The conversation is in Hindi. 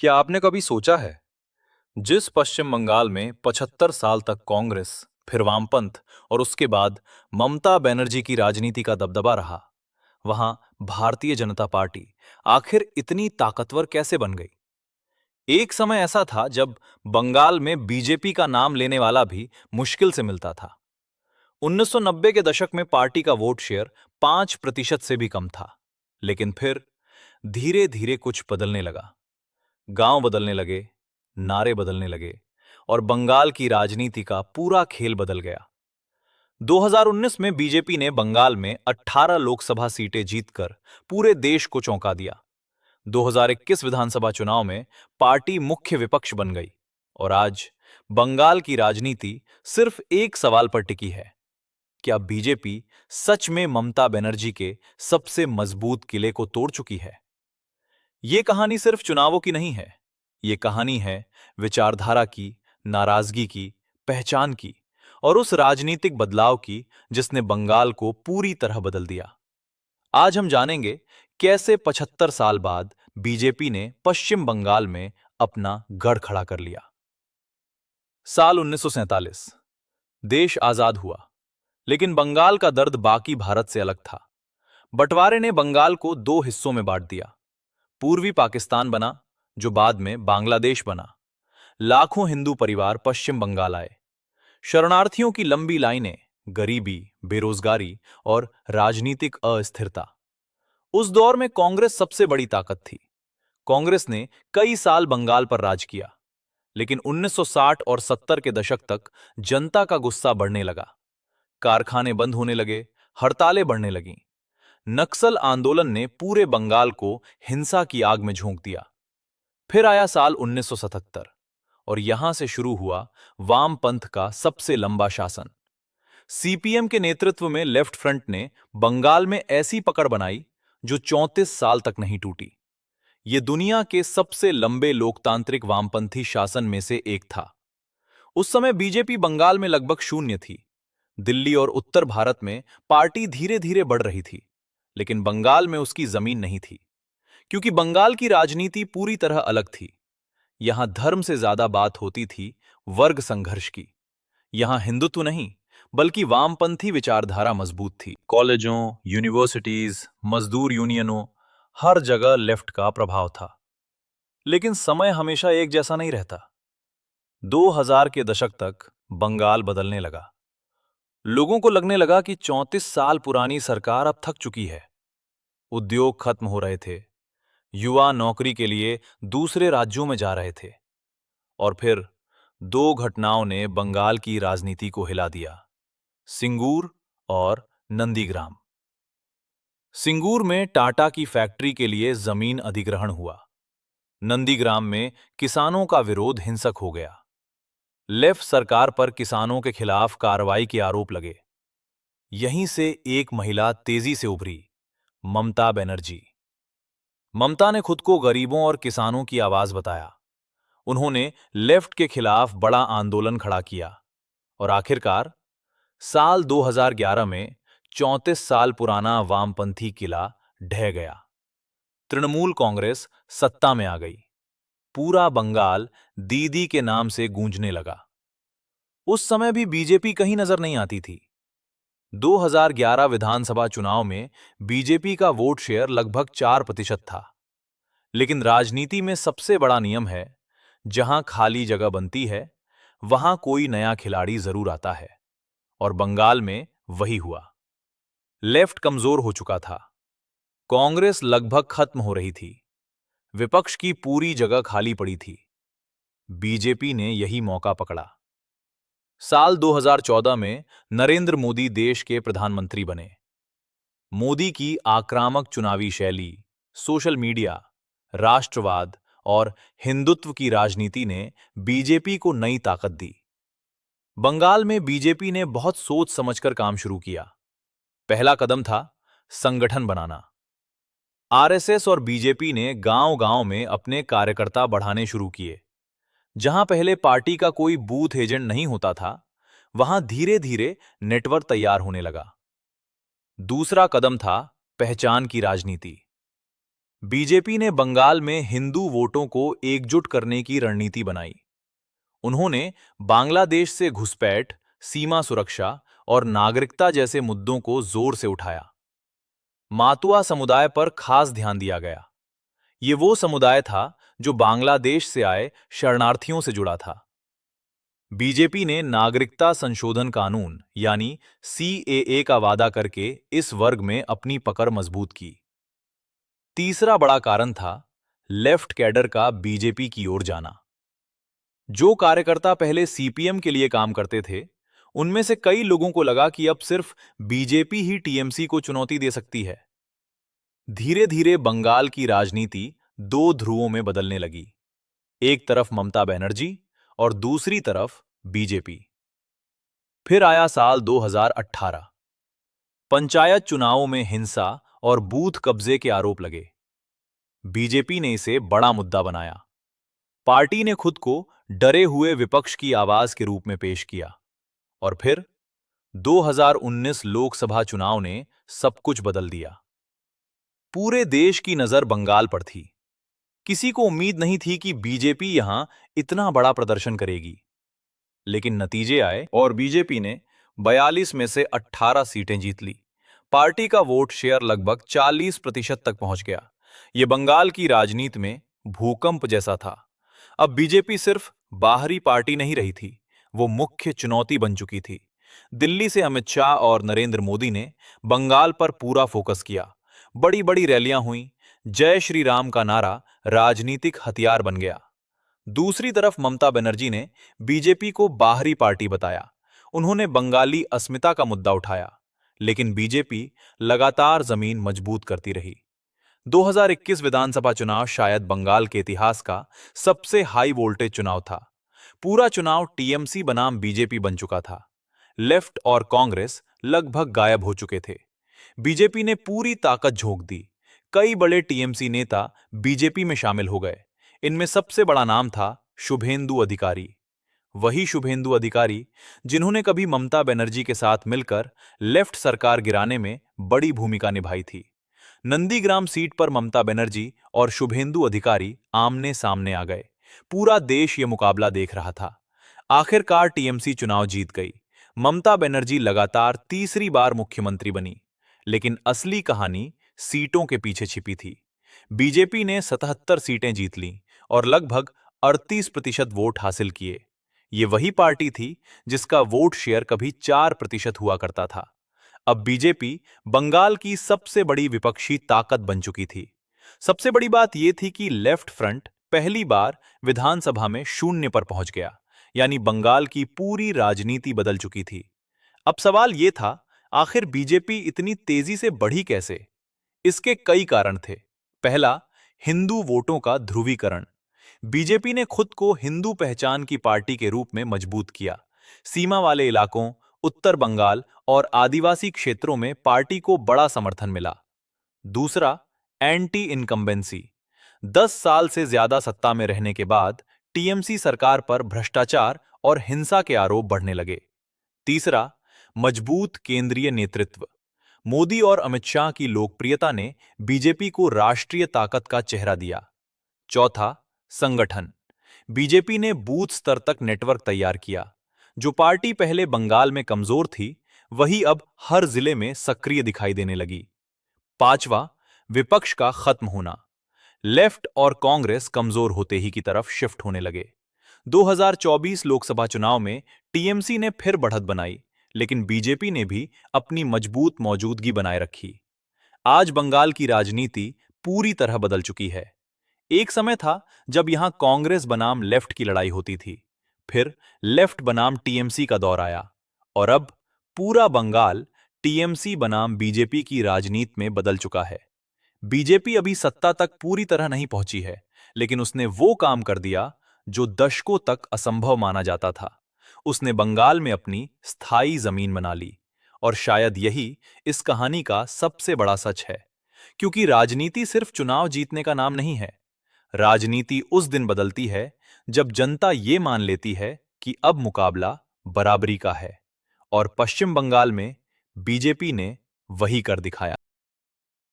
क्या आपने कभी सोचा है, जिस पश्चिम बंगाल में 75 साल तक कांग्रेस, फिर वामपंथ और उसके बाद ममता बनर्जी की राजनीति का दबदबा रहा, वहां भारतीय जनता पार्टी आखिर इतनी ताकतवर कैसे बन गई? एक समय ऐसा था जब बंगाल में बीजेपी का नाम लेने वाला भी मुश्किल से मिलता था। 1990 के दशक में पार्टी का वोट शेयर 5% से भी कम था। लेकिन फिर धीरे धीरे कुछ बदलने लगा। गांव बदलने लगे, नारे बदलने लगे और बंगाल की राजनीति का पूरा खेल बदल गया। 2019 में बीजेपी ने बंगाल में 18 लोकसभा सीटें जीतकर पूरे देश को चौंका दिया। 2021 विधानसभा चुनाव में पार्टी मुख्य विपक्ष बन गई और आज बंगाल की राजनीति सिर्फ एक सवाल पर टिकी है। क्या बीजेपी सच में ममता बनर्जी के सबसे मजबूत किले को तोड़ चुकी है? ये कहानी सिर्फ चुनावों की नहीं है। ये कहानी है विचारधारा की, नाराजगी की, पहचान की और उस राजनीतिक बदलाव की जिसने बंगाल को पूरी तरह बदल दिया। आज हम जानेंगे कैसे 75 साल बाद बीजेपी ने पश्चिम बंगाल में अपना गढ़ खड़ा कर लिया। साल 1947, देश आजाद हुआ, लेकिन बंगाल का दर्द बाकी भारत से अलग था। बंटवारे ने बंगाल को दो हिस्सों में बांट दिया। पूर्वी पाकिस्तान बना, जो बाद में बांग्लादेश बना। लाखों हिंदू परिवार पश्चिम बंगाल आए। शरणार्थियों की लंबी लाइनें, गरीबी, बेरोजगारी और राजनीतिक अस्थिरता। उस दौर में कांग्रेस सबसे बड़ी ताकत थी। कांग्रेस ने कई साल बंगाल पर राज किया, लेकिन 1960 और 70 के दशक तक जनता का गुस्सा बढ़ने लगा। कारखाने बंद होने लगे, हड़तालें बढ़ने लगीं। नक्सल आंदोलन ने पूरे बंगाल को हिंसा की आग में झोंक दिया। फिर आया साल 1977 और यहां से शुरू हुआ वामपंथ का सबसे लंबा शासन। सीपीएम के नेतृत्व में लेफ्ट फ्रंट ने बंगाल में ऐसी पकड़ बनाई जो 34 साल तक नहीं टूटी। ये दुनिया के सबसे लंबे लोकतांत्रिक वामपंथी शासन में से एक था। उस समय बीजेपी बंगाल में लगभग शून्य थी। दिल्ली और उत्तर भारत में पार्टी धीरे धीरे बढ़ रही थी, लेकिन बंगाल में उसकी जमीन नहीं थी, क्योंकि बंगाल की राजनीति पूरी तरह अलग थी। यहां धर्म से ज्यादा बात होती थी वर्ग संघर्ष की। यहां हिंदुत्व नहीं, बल्कि वामपंथी विचारधारा मजबूत थी। कॉलेजों, यूनिवर्सिटीज, मजदूर यूनियनों, हर जगह लेफ्ट का प्रभाव था। लेकिन समय हमेशा एक जैसा नहीं रहता। 2000 के दशक तक बंगाल बदलने लगा। लोगों को लगने लगा कि 34 साल पुरानी सरकार अब थक चुकी है। उद्योग खत्म हो रहे थे, युवा नौकरी के लिए दूसरे राज्यों में जा रहे थे। और फिर दो घटनाओं ने बंगाल की राजनीति को हिला दिया: सिंगूर और नंदीग्राम। सिंगूर में टाटा की फैक्ट्री के लिए जमीन अधिग्रहण हुआ। नंदीग्राम में किसानों का विरोध हिंसक हो गया। लेफ्ट सरकार पर किसानों के खिलाफ कार्रवाई के आरोप लगे। यहीं से एक महिला तेजी से उभरी: ममता बनर्जी। ममता ने खुद को गरीबों और किसानों की आवाज बताया। उन्होंने लेफ्ट के खिलाफ बड़ा आंदोलन खड़ा किया और आखिरकार साल 2011 में 34 साल पुराना वामपंथी किला ढह गया। तृणमूल कांग्रेस सत्ता में आ गई। पूरा बंगाल दीदी के नाम से गूंजने लगा। उस समय भी बीजेपी कहीं नजर नहीं आती थी। 2011 विधानसभा चुनाव में बीजेपी का वोट शेयर लगभग 4% था। लेकिन राजनीति में सबसे बड़ा नियम है, जहां खाली जगह बनती है, वहां कोई नया खिलाड़ी जरूर आता है। और बंगाल में वही हुआ। लेफ्ट कमजोर हो चुका था। कांग्रेस लगभग खत्म हो रही थी। विपक्ष की पूरी जगह खाली पड़ी थी। बीजेपी ने यही मौका पकड़ा। साल 2014 में नरेंद्र मोदी देश के प्रधानमंत्री बने। मोदी की आक्रामक चुनावी शैली, सोशल मीडिया, राष्ट्रवाद और हिंदुत्व की राजनीति ने बीजेपी को नई ताकत दी। बंगाल में बीजेपी ने बहुत सोच समझकर काम शुरू किया। पहला कदम था संगठन बनाना। आरएसएस और बीजेपी ने गांव-गांव में अपने कार्यकर्ता बढ़ाने शुरू किए। जहां पहले पार्टी का कोई बूथ एजेंट नहीं होता था, वहां धीरे-धीरे नेटवर्क तैयार होने लगा। दूसरा कदम था पहचान की राजनीति। बीजेपी ने बंगाल में हिंदू वोटों को एकजुट करने की रणनीति बनाई। उन्होंने बांग्लादेश से घुसपैठ, सीमा सुरक्षा और नागरिकता जैसे मुद्दों को जोर से उठाया। मातुआ समुदाय पर खास ध्यान दिया गया। ये वो समुदाय था जो बांग्लादेश से आए शरणार्थियों से जुड़ा था। बीजेपी ने नागरिकता संशोधन कानून यानी सीएए का वादा करके इस वर्ग में अपनी पकड़ मजबूत की। तीसरा बड़ा कारण था लेफ्ट कैडर का बीजेपी की ओर जाना। जो कार्यकर्ता पहले सीपीएम के लिए काम करते थे, उनमें से कई लोगों को लगा कि अब सिर्फ बीजेपी ही टीएमसी को चुनौती दे सकती है। धीरे धीरे बंगाल की राजनीति दो ध्रुवों में बदलने लगी। एक तरफ ममता बनर्जी और दूसरी तरफ बीजेपी। फिर आया साल 2018। पंचायत चुनावों में हिंसा और बूथ कब्जे के आरोप लगे। बीजेपी ने इसे बड़ा मुद्दा बनाया। पार्टी ने खुद को डरे हुए विपक्ष की आवाज के रूप में पेश किया। और फिर 2019 लोकसभा चुनाव ने सब कुछ बदल दिया। पूरे देश की नजर बंगाल पर थी। किसी को उम्मीद नहीं थी कि बीजेपी यहां इतना बड़ा प्रदर्शन करेगी। लेकिन नतीजे आए और बीजेपी ने 42 में से 18 सीटें जीत ली। पार्टी का वोट शेयर लगभग 40% तक पहुंच गया। यह बंगाल की राजनीति में भूकंप जैसा था। अब बीजेपी सिर्फ बाहरी पार्टी नहीं रही थी, वो मुख्य चुनौती बन चुकी थी। दिल्ली से अमित शाह और नरेंद्र मोदी ने बंगाल पर पूरा फोकस किया। बड़ी बड़ी रैलियां हुईं, जय श्री राम का नारा राजनीतिक हथियार बन गया। दूसरी तरफ ममता बनर्जी ने बीजेपी को बाहरी पार्टी बताया। उन्होंने बंगाली अस्मिता का मुद्दा उठाया, लेकिन बीजेपी लगातार जमीन मजबूत करती रही। 2021 विधानसभा चुनाव शायद बंगाल के इतिहास का सबसे हाई वोल्टेज चुनाव था। पूरा चुनाव टीएमसी बनाम बीजेपी बन चुका था। लेफ्ट और कांग्रेस लगभग गायब हो चुके थे। बीजेपी ने पूरी ताकत झोंक दी। कई बड़े टीएमसी नेता बीजेपी में शामिल हो गए। इनमें सबसे बड़ा नाम था शुभेंदु अधिकारी। वही शुभेंदु अधिकारी जिन्होंने कभी ममता बनर्जी के साथ मिलकर लेफ्ट सरकार गिराने में बड़ी भूमिका निभाई थी। नंदीग्राम सीट पर ममता बनर्जी और शुभेंदु अधिकारी आमने सामने आ गए। पूरा देश ये मुकाबला देख रहा था। आखिरकार टीएमसी चुनाव जीत गई। ममता बनर्जी लगातार तीसरी बार मुख्यमंत्री बनी। लेकिन असली कहानी सीटों के पीछे छिपी थी। बीजेपी ने 77 सीटें जीत लीं और लगभग 38% वोट हासिल किए। ये वही पार्टी थी जिसका वोट शेयर कभी 4% हुआ करता था। अब बीजेपी बंगाल की सबसे बड़ी विपक्षी ताकत बन चुकी थी। सबसे बड़ी बात यह थी कि लेफ्ट फ्रंट पहली बार विधानसभा में शून्य पर पहुंच गया, यानी बंगाल की पूरी राजनीति बदल चुकी थी। अब सवाल यह था, आखिर बीजेपी इतनी तेजी से बढ़ी कैसे? इसके कई कारण थे। पहला, हिंदू वोटों का ध्रुवीकरण। बीजेपी ने खुद को हिंदू पहचान की पार्टी के रूप में मजबूत किया। सीमा वाले इलाकों, उत्तर बंगाल और आदिवासी क्षेत्रों में पार्टी को बड़ा समर्थन मिला। दूसरा, एंटी इनकम्बेंसी। 10 साल से ज्यादा सत्ता में रहने के बाद टीएमसी सरकार पर भ्रष्टाचार और हिंसा के आरोप बढ़ने लगे। तीसरा, मजबूत केंद्रीय नेतृत्व। मोदी और अमित शाह की लोकप्रियता ने बीजेपी को राष्ट्रीय ताकत का चेहरा दिया। चौथा, संगठन। बीजेपी ने बूथ स्तर तक नेटवर्क तैयार किया। जो पार्टी पहले बंगाल में कमजोर थी, वही अब हर जिले में सक्रिय दिखाई देने लगी। पांचवा, विपक्ष का खत्म होना। लेफ्ट और कांग्रेस कमजोर होते ही की तरफ शिफ्ट होने लगे। 2024 लोकसभा चुनाव में टीएमसी ने फिर बढ़त बनाई, लेकिन बीजेपी ने भी अपनी मजबूत मौजूदगी बनाए रखी। आज बंगाल की राजनीति पूरी तरह बदल चुकी है। एक समय था जब यहां कांग्रेस बनाम लेफ्ट की लड़ाई होती थी, फिर लेफ्ट बनाम टीएमसी का दौर आया, और अब पूरा बंगाल टीएमसी बनाम बीजेपी की राजनीति में बदल चुका है। बीजेपी अभी सत्ता तक पूरी तरह नहीं पहुंची है, लेकिन उसने वो काम कर दिया जो दशकों तक असंभव माना जाता था। उसने बंगाल में अपनी स्थायी जमीन बना ली, और शायद यही इस कहानी का सबसे बड़ा सच है। क्योंकि राजनीति सिर्फ चुनाव जीतने का नाम नहीं है। राजनीति उस दिन बदलती है जब जनता ये मान लेती है कि अब मुकाबला बराबरी का है, और पश्चिम बंगाल में बीजेपी ने वही कर दिखाया।